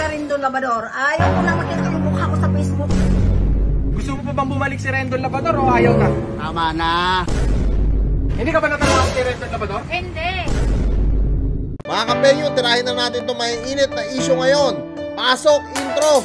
Rendon Labrador. Ayaw ko na makita ang mukha ko sa Facebook. Gusto mo pa bang bumalik si Rendon Labrador o ayaw na? Tama na. Hindi ka ba natatawag si Rendon Labrador? Hindi. Mga kapenyo, tirahin na natin itong may init na issue ngayon. Pasok, intro!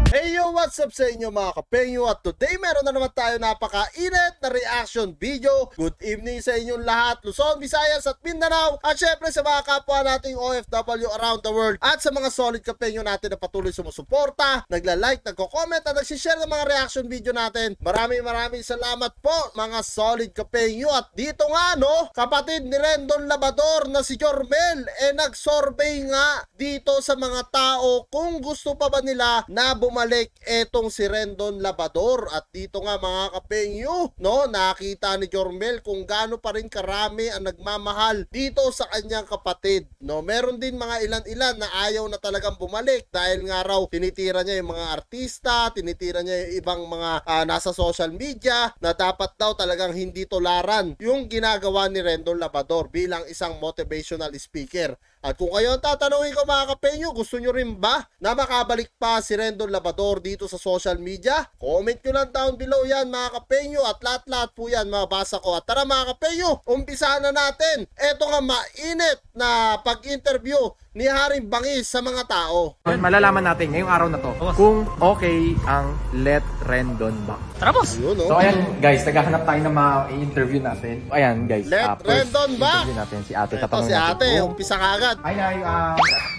Hey yo, what's up sa inyo mga kapenyo? At today meron na naman tayo napaka-init na reaction video. Good evening sa inyong lahat, Luzon, Visayas at Mindanao. At syempre sa mga kapwa nating OFW around the world. At sa mga solid kapenyo natin na patuloy sumusuporta, nagla-like, nagko-comment at nagsishare ng mga reaction video natin. Maraming salamat po mga solid kapenyo. At dito nga no, kapatid ni Rendon Labrador na si Jormel nag-survey nga dito sa mga tao kung gusto pa ba nila na bumalik etong si Rendon Labrador. At dito nga mga kapenyo, no, nakita ni Jormel kung gaano pa rin karami ang nagmamahal dito sa kanyang kapatid, no. Meron din mga ilan-ilan na ayaw na talagang bumalik dahil nga raw tinitira niya yung mga artista, tinitira niya yung ibang mga nasa social media na dapat daw talagang hindi tolaran yung ginagawa ni Rendon Labrador bilang isang motivational speaker. At kung kayo ang tatanungin ko mga kapenyo, gusto nyo rin ba na makabalik pa si Rendon Labrador dito sa social media? Comment nyo lang down below yan mga kapenyo at lahat-lahat po yan mabasa ko. At tara mga kapenyo, umpisahan na natin. Eto nga mainit na pag-interview ni Haring Bangis sa mga tao. Malalaman natin ngayong araw na to kung okay ang Let Rendon Back. Tara boss! Yun, no? So ayan guys, naghahanap tayo ng mga interview natin. Ayan guys, Let first Rendon Back! interview natin si ate. Ito si ate, umpisa ka agad. Ay,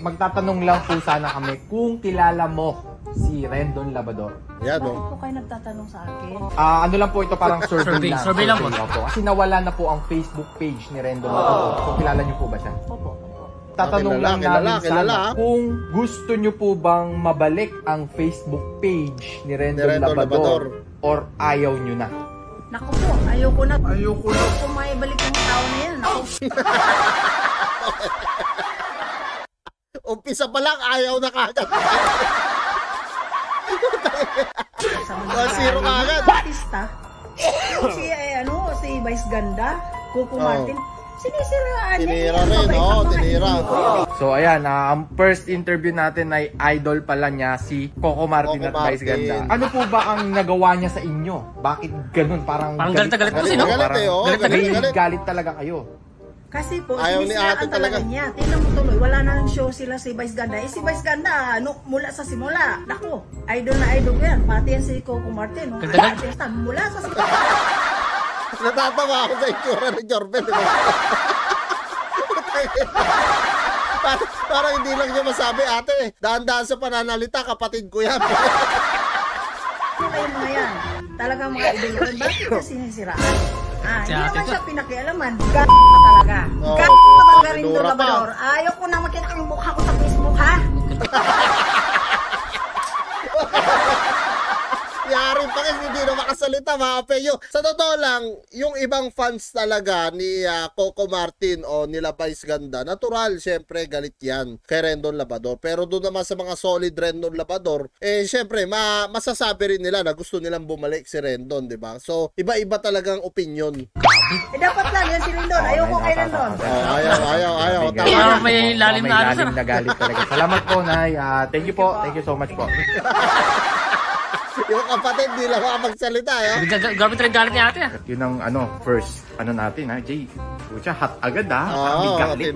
magtatanong lang po sana kami kung kilala mo si Rendon Labrador. Yan, Bakit no? po kayo nagtatanong sa akin? Ano lang po ito, parang survey lang. Survey lang po. Kasi nawala na po ang Facebook page ni Rendon Labrador. So kilala niyo po ba siya? Opo. Tatanong lang namin kilala, sana kung gusto niyo po bang mabalik ang Facebook page ni Rendon Labrador or ayaw niyo na? Naku po, ayoko na. Ayoko na. Kung may balik ng tao na yan, naku. Umpisa pa lang, ayaw na kagad. Zero ka agad. Artista. Si Vice Ganda, Coco Martin. Sinisiraan Tinira rin, no? Tinira. So ayan, ang first interview natin ay idol pala niya si Coco Martin at Vice Ganda. Ano po ba ang nagawa niya sa inyo? Bakit ganun? Parang galit na galit po sino? Galit talaga kayo. Kasi po, ayaw ni ate sinisiraan talaga niya. Tingnan mo tuloy, wala na ng show sila si Vice Ganda. Si Vice Ganda, mula sa simula. Naku, idol na idol ko yan. Pati yan si Coco Martin. Mula sa simula. Natatawa ako sa itsura ni Jormel. Parang hindi lang niya masabi, ate, daan-daan sa pananalita, kapatid ko yan. Sila yung mga yan. Talagang mga idol ko. Bakit ka sinisiraan? Hindi naman siya pinakialaman. Ka talaga. Ka talaga rin doon, Labrador. Ayaw ko na makita ang mukha ko sa Facebook, ha? Yari pa kasi hindi na makasalita mga kapenyo. Sa totoo lang, yung ibang fans talaga ni Coco Martin o nila Vice Ganda, natural, syempre galit yan kay Rendon Labrador. Pero doon naman sa mga solid Rendon Labrador, syempre masasabi rin nila na gusto nilang bumalik si Rendon, di ba? So, iba-iba talagang opinion. Dapat lang yan si Rendon. Ayaw ko kay Rendon. Ayaw. May lalim na na galit talaga. Salamat po, Nay. Thank you po. Thank you so much po. Yung kapatid, di lang makapagsalita, Grabe talaga galit ni ate. Yun ang first natin ha, Jay. Pucha, hot agad ha. Galit.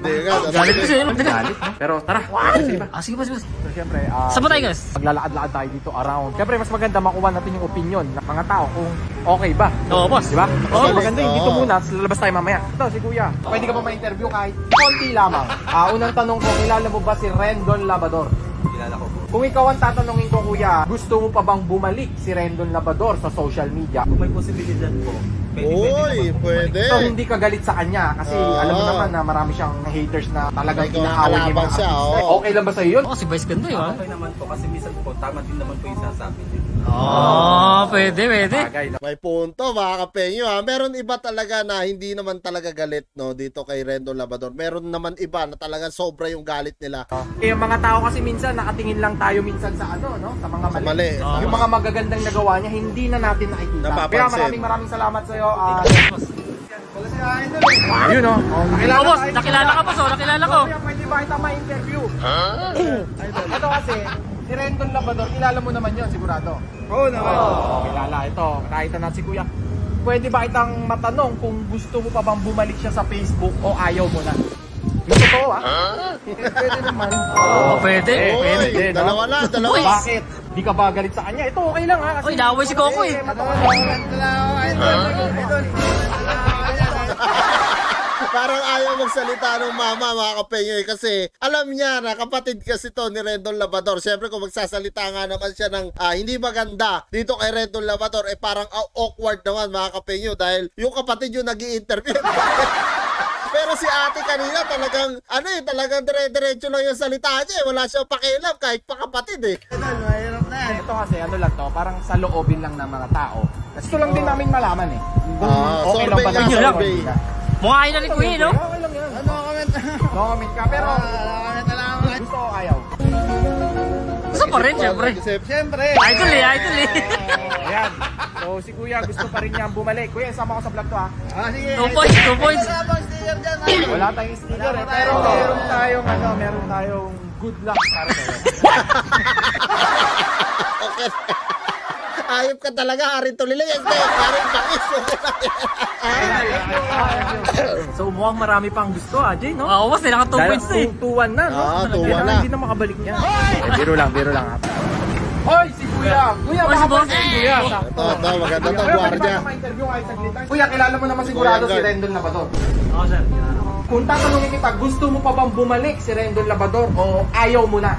Galit kasi yun. Galit, no? Pero tara, sige ba? Sige ba. So syempre, saan ba tayo guys? maglalakad-lakad tayo dito around. Syempre, mas maganda makuha natin yung opinion ng mga tao kung okay ba. Oo, boss. Di ba? Mas maganda yung dito muna, lalabas tayo mamaya. Ito, si Kuya. Pwede ka ba ma-interview kahit konti lamang? Unang tanong ko, kilala mo ba si Rendon Labrador? Kilala ko. Kung ikaw ang tatanungin ko, Kuya, gusto mo pa bang bumalik si Rendon Labrador sa social media? Kung may posibilidad po, pwede. So hindi ka galit sa kanya kasi alam mo naman na marami siyang haters na talagang inaaway niya mga siya. Okay lang ba sa iyo yun? Si Vice Ganda yun. okay naman po kasi minsan po tama din naman po yung sasabi niyo. Pwede. May punto mga kapenyo ha. Meron iba talaga na hindi naman talaga galit no dito kay Rendon Labrador. Meron naman iba na talaga sobra yung galit nila. Yung mga tao kasi minsan nakatingin lang tayo minsan sa sa mga mali. Yung mga magagandang nagawa niya hindi na natin nakikita. Kaya maraming salamat sa iyo. Ayun, oh. Oh, boss, nakilala ka, boss. Oh, nakilala ko. Kuya, pwede ba kita ma-interview? Ito kasi, si Rendon Labador, kilala mo naman yun, sigurado. Oo naman. Kilala, ito. Nakita natin si Kuya. Pwede ba itang matanong kung gusto mo pa bang bumalik siya sa Facebook o ayaw mo na? Gusto ko, ha? Pwede naman. Oh, pwede. Oy, Pwede, no? dalawa na, dalawa. Bakit? Di ka ba galit sa kanya? Ito, okay lang, ha? Kasi, Uy, naaway si Coco, eh. Parang ayaw magsalita ng mama, mga kapenyo, kasi alam niya na kapatid kasi to ni Rendon Labador. Siyempre kung magsasalita nga naman siya ng hindi maganda dito kay Rendon Labador, parang awkward naman, mga kapenyo, dahil yung kapatid yung nag-i-interview. Pero si ate kanina talagang, talagang dire-diretso lang yung salita niya. Wala siyang pakialam kahit pa kapatid eh. ito kasi, lang to, parang sa loobin lang ng mga tao. Gusto lang din namin malaman, eh. Kung okay lang ba Survey na nga, survey. Mukha kayo na rin, kuya, no? Okay lang yan. No comment ka, pero gusto ko ayaw. Gusto pa rin, syempre. Siyempre. Idol eh, idol eh. Ayan. So si Kuya gusto pa rin niyang bumalik. Kuya, sama ko sa vlog to, ha. Sige. 2 points, 2 points. Wala bang sticker dyan, ha? Wala tayong sticker, eh. Pero meron tayong good luck para sa'yo. Okay. Ayop ka talaga, Arin Toliles. Parang pakis. So mukhang marami pang gusto, Jay, no? Oo, boss, naka 2 points na eh. 2-1 na, no? 2-1 na. Hindi na makabalik niya. Biro lang, ha. Hoy, si Kuya! Kuya, Hoy, si boss. makapansin, Kuya. Sakto. Ito, maganda to, Kuya, gwardiya. pwede ba ma-interview kahit saglit lang? Kuya, kilala mo naman sigurado Kuya, si guard. Rendon Labador. Oo, sir. Kung tatanungin kita, gusto mo pa bang bumalik si Rendon Labador o ayaw mo na?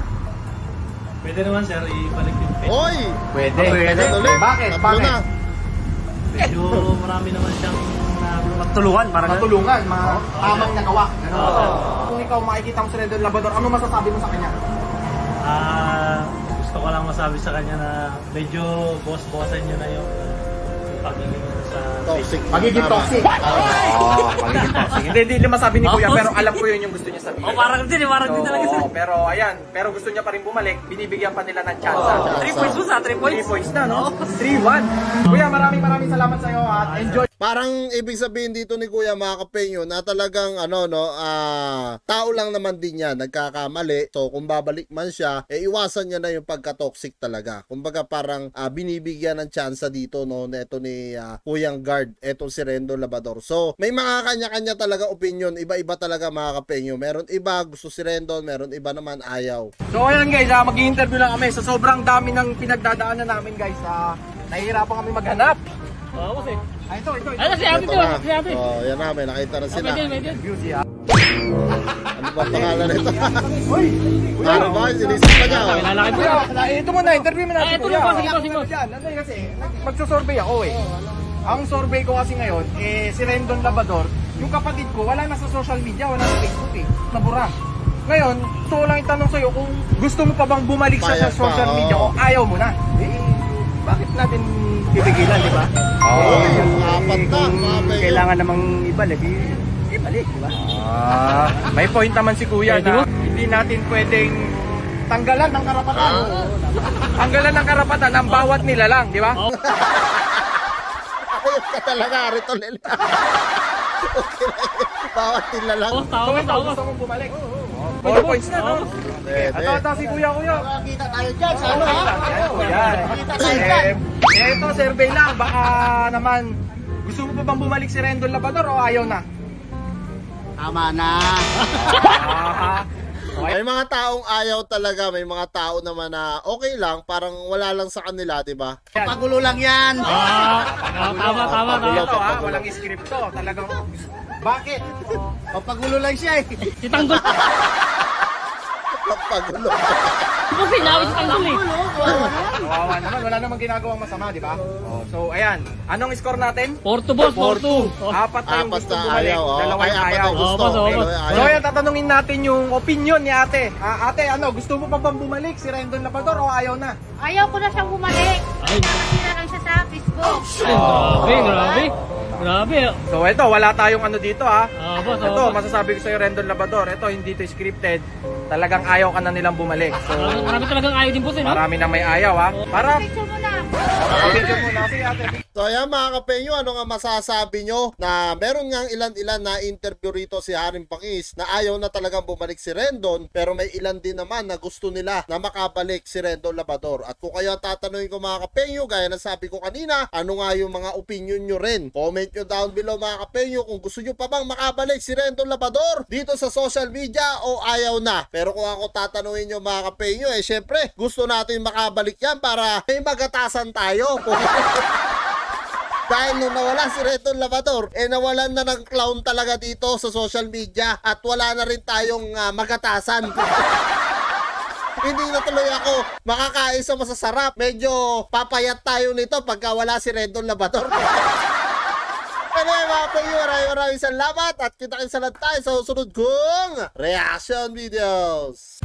Pwede naman, sir, ibalik yung page. Oy! Pwede. Ulit. Bakit? Tatlo Bakit? na. Medyo marami naman siyang Tulungan, parang Matulungan, mga tamang nagawa. Kung ikaw makikita mo si Rendon Labador, ano masasabi mo sa kanya? Gusto ko lang masabi sa kanya na medyo boss-bossan niyo na yung pagiging sa Toxic. Pagiging Tama. toxic. Pagiging toxic. Hindi masabi ni Kuya, pero alam ko yun yung gusto niya sabihin. Oh, parang din talaga siya. Pero ayan, pero gusto niya pa rin bumalik, binibigyan pa nila ng chance. 3 points, boss, 3 points. 3 points na, no? 3-1. Kuya, maraming salamat sa iyo at enjoy. Parang ibig sabihin dito ni Kuya, mga kapenyo, na talagang tao lang naman din yan, nagkakamali. So kung babalik man siya, iwasan niya na yung pagka-toxic talaga. Kumbaga parang binibigyan ng tsansa dito, no, neto ni Kuyang Guard, etong si Rendon Labador. So may mga kanya-kanya talaga opinion, iba-iba talaga, mga kapenyo. Meron iba gusto si Rendon, meron iba naman ayaw. So ayan guys, mag-i-interview lang kami. So sobrang dami ng pinagdadaanan namin guys. Nahihirapan kami maghanap. Oo, boss eh. Ito. Ano si ate Ito to? na. Si ate. Oh, yan na, may nakita na sila. Medyo. Beauty, ha? Ano ba pangalan nito? Uy! Ano ba? Sinisip pa niya. oh. Lalaki po. Ito muna, interview mo natin. Ito na po, sige po. Ano kasi, magsusurvey ako eh. Ang survey ko kasi ngayon, si Rendon Labador, yung kapatid ko, wala na sa social media, wala na sa Facebook eh. Nabura. Ngayon, gusto ko lang itanong sa'yo kung gusto mo pa bang bumalik siya sa Payag pa, social media o oo. ayaw mo na. Bakit natin pipigilan, di ba? Apat na, mga penyo. Kailangan namang ibalik, ibalik, di ba? May point naman si Kuya na hindi natin pwedeng tanggalan ng karapatan. Tanggalan ng karapatan ang bawat nilalang, di ba? Ayop ka talaga, Arin Toliles. Okay na yun. Bawat nila lang. Oh, So tao, ito, tao. gusto mong bumalik. 4 points na, no? Pwede. Ito, si Kuya. Kita tayo dyan sa ano ha? Kita tayo dyan. Ito, survey lang. Baka naman, gusto mo pa bang bumalik si Rendon Labador o ayaw na? Tama na. May mga taong ayaw talaga, may mga tao naman na okay lang, parang wala lang sa kanila, di ba? Pagulo lang yan. Tama. Ito, ha? Walang script to. Talagang, bakit? Papagulo lang siya eh. Si Tanggol. Pagulo. Boss, inawit si Tanggol eh. Kawawa naman. Wala namang ginagawang masama, di ba? So, ayan. Anong score natin? 4-2, boss, 4-2. Apat na yung Apat gusto na bumalik. ayaw. Oh. Dalawang Ay, apat ayaw. na gusto. Oo, boss, oo, boss. Dalawa So ayaw. ayan, tatanungin natin yung opinion ni ate. Ate, gusto mo pa bang bumalik si Rendon Labador o ayaw na? Ayaw ko na siyang bumalik. Ay. Nakasira lang siya sa Facebook. Grabe. So ito, wala tayong ano dito, ha. Boss, Ito, masasabi ko sa'yo, Rendon Labador. Ito, hindi to scripted. Talagang ayaw ka na nilang bumalik. So, Marami talagang ayaw din, boss eh, no? marami na may ayaw, ha. Para, Picture mo na. Picture muna kasi ate. So ayan mga kapenyo, ano nga masasabi nyo na meron nga ilan-ilan na interview rito si Haring Bangis na ayaw na talagang bumalik si Rendon, pero may ilan din naman na gusto nila na makabalik si Rendon Labrador. At kung kayo tatanungin ko mga kapenyo, gaya na sabi ko kanina, ano nga yung mga opinion nyo rin? Comment nyo down below mga kapenyo kung gusto nyo pa bang makabalik si Rendon Labrador dito sa social media o ayaw na. Pero kung ako tatanungin nyo mga kapenyo, syempre gusto natin makabalik yan para may magatasan tayo. Dahil nung nawala si Rendon Labrador, nawalan na ng clown talaga dito sa social media at wala na rin tayong magatasan. Hindi na tuloy ako makakain sa masasarap. Medyo papayat tayo nito pagka wala si Rendon Labrador. Anyway mga kapenyo, maraming salamat at kita-kits sa tayo sa susunod kong reaction videos.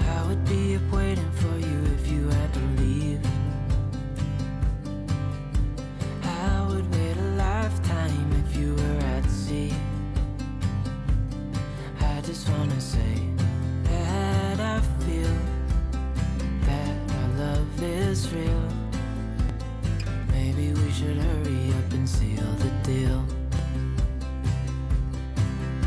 I would be up waiting for you if you had to leave. I would wait a lifetime if you were at sea. I just wanna say that I feel that our love is real. Maybe we should hurry.